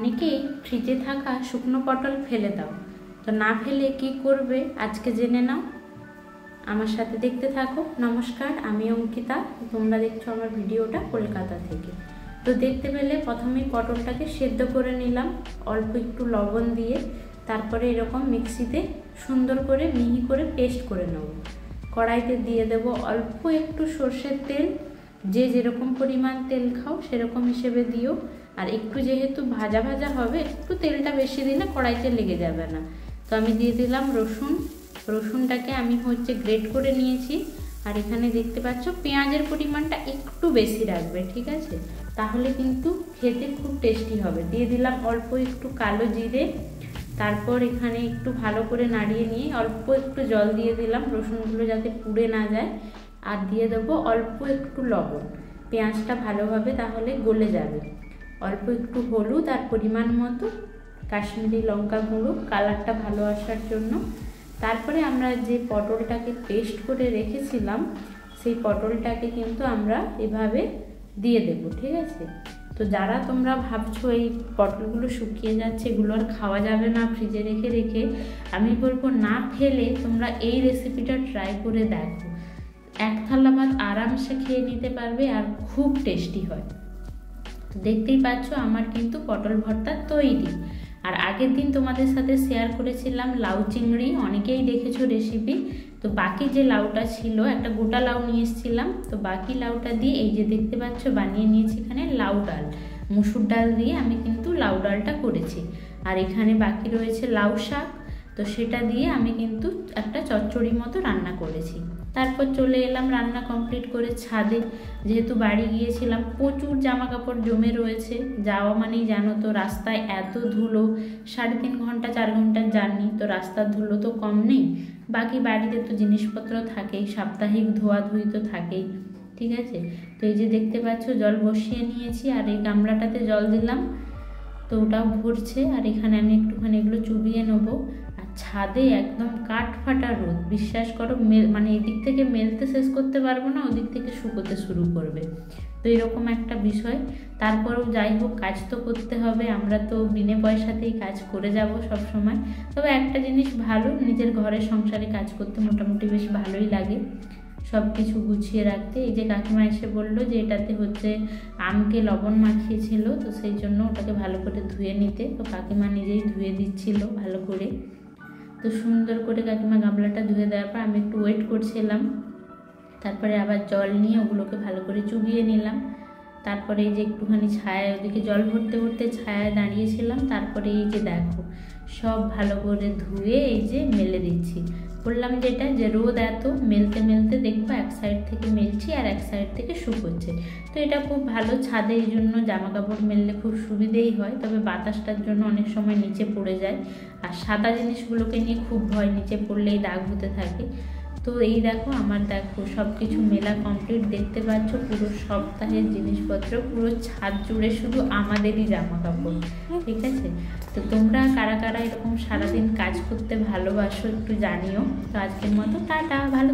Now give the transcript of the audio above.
অনেকেই ফ্রিজে থাকা শুকনো পটল ফেলে দাও, তো না ফেলে কি করবে আজকে জেনে নাও। আমার সাথে দেখতে থাকো। নমস্কার, আমি অঙ্কিতা, তোমরা দেখছো আমার ভিডিওটা কলকাতা থেকে। তো দেখতে পেলে প্রথমেই পটলটাকে সেদ্ধ করে নিলাম অল্প একটু লবণ দিয়ে, তারপরে এরকম মিক্সিতে সুন্দর করে মিহি করে পেস্ট করে নেব। কড়াইতে দিয়ে দেব অল্প একটু সর্ষের তেল, যে যেরকম পরিমাণ তেল খাও সেরকম হিসেবে দিও। আর একটু যেহেতু ভাজা ভাজা হবে, একটু তেলটা বেশি দিলে কড়াইতে লেগে যাবে না। তো আমি দিয়ে দিলাম রসুনটাকে আমি গ্রেট করে নিয়েছি। আর এখানে দেখতে পাচ্ছ পেঁয়াজের পরিমাণটা একটু বেশি রাখবে, ঠিক আছে, তাহলে কিন্তু খেতে খুব টেস্টি হবে। দিয়ে দিলাম অল্প একটু কালো জিরে, তারপর এখানে একটু ভালো করে নাড়িয়ে নিয়ে অল্প একটু জল দিয়ে দিলাম রসুনগুলো যাতে পুড়ে না যায়। আর দিয়ে দেবো অল্প একটু লবণ, পেঁয়াজটা ভালোভাবে তাহলে গলে যাবে। অল্প একটু হলুদ আর পরিমাণ মতো কাশ্মীরি লঙ্কা গুঁড়ো, কালারটা ভালো আসার জন্য। তারপরে আমরা যে পটলটাকে পেস্ট করে রেখেছিলাম সেই পটলটাকে কিন্তু আমরা এভাবে দিয়ে দেব, ঠিক আছে। তো যারা তোমরা ভাবছো এই পটলগুলো শুকিয়ে যাচ্ছে, এগুলো আর খাওয়া যাবে না ফ্রিজে রেখে রেখে, আমি বলবো না ফেলে তোমরা এই রেসিপিটা ট্রাই করে দেখো। এক থালা ভাত আরামসে খেয়ে নিতে পারবে আর খুব টেস্টি হয়। তো দেখতেই পাচ্ছ আমার কিন্তু পটল ভর্তা তৈরি। আর আগের দিন তোমাদের সাথে শেয়ার করেছিলাম লাউ চিংড়ি, অনেকেই দেখেছো রেসিপি। তো বাকি যে লাউটা ছিল, একটা গোটা লাউ নিয়ে এসেছিলাম, তো বাকি লাউটা দিয়ে এই যে দেখতে পাচ্ছ বানিয়ে নিয়েছি এখানে লাউ ডাল। মুসুর ডাল দিয়ে আমি কিন্তু লাউ ডালটা করেছি। আর এখানে বাকি রয়েছে লাউ শাক, তো সেটা দিয়ে আমি কিন্তু একটা চচ্চড়ি মতো রান্না করেছি। তারপর চলে এলাম রান্না কমপ্লিট করে ছাদে, যেহেতু বাড়ি গিয়েছিলাম প্রচুর জামা কাপড় জমে রয়েছে। যাওয়া মানেই জানো তো রাস্তায় এত ধুলো, 3.5 ঘন্টা 4 ঘন্টার জার্নি, তো রাস্তার ধুলো তো কম নেই। বাকি বাড়িতে তো জিনিসপত্র থাকেই, সাপ্তাহিক ধোয়াধুয়ি তো থাকেই, ঠিক আছে। তো এই যে দেখতে পাচ্ছ জল বসিয়ে নিয়েছি, আর এই গামলাটাতে জল দিলাম, তো ওটাও ভরছে। আর এখানে আমি একটুখানি এগুলো চুবিয়ে নেবো। আর ছাদে একদম কাঠ ফাটা রোদ, বিশ্বাস করো মানে এদিক থেকে মেলতে শেষ করতে পারবো না, ওদিক থেকে শুকোতে শুরু করবে। তো এরকম একটা বিষয়। তারপরেও যাই হোক, কাজ তো করতে হবে, আমরা তো বিনা পয়সাতেই কাজ করে যাব সব সময়। তবে একটা জিনিস ভালো, নিজের ঘরের সংসারে কাজ করতে মোটামুটি বেশ ভালোই লাগে, সব কিছু গুছিয়ে রাখতে। এই যে কাকিমা এসে বললো যে এটাতে আমকে লবণ মাখিয়েছিল, তো সেই জন্য ওটাকে ভালো করে ধুয়ে নিতে। তো কাকিমা নিজেই ধুয়ে দিচ্ছিল ভালো করে। তো সুন্দর করে কাকিমা গামলাটা ধুয়ে দেওয়ার পর আমি একটু ওয়েট করছিলাম, তারপরে আবার জল নিয়ে ওগুলোকে ভালো করে চুবিয়ে নিলাম। তারপরে এই যে একটুখানি ছায়া, ওদিকে জল ভরতে ভরতে ছায়ায় দাঁড়িয়েছিলাম। তারপরে এই যে দেখো সব ভালো করে ধুয়ে এই যে মেলে দিচ্ছি। বললাম যেটা যে রোদ এত, মেলতে মেলতে দেখবো এক সাইড থেকে মেলছি আর এক সাইড থেকে শুকোচ্ছে। তো এটা খুব ভালো ছাদে, এই জন্য জামা কাপড় মেললে খুব সুবিধেই হয়। তবে বাতাসটার জন্য অনেক সময় নিচে পড়ে যায়, আর সাদা জিনিসগুলোকে নিয়ে খুব ভয়, নিচে পড়লেই দাগ হতে থাকে। তো এই দেখো আমার সব কিছু মেলা কমপ্লিট। দেখতে পাচ্ছ পুরো সপ্তাহের জিনিসপত্র পুরো ছাদ জুড়ে শুধু আমাদেরই জামা কাপড়, ঠিক আছে। তো তোমরা কারা কারা এরকম সারাদিন কাজ করতে ভালোবাসো একটু জানিও। তো আজকের মতো টাটা, ভালো।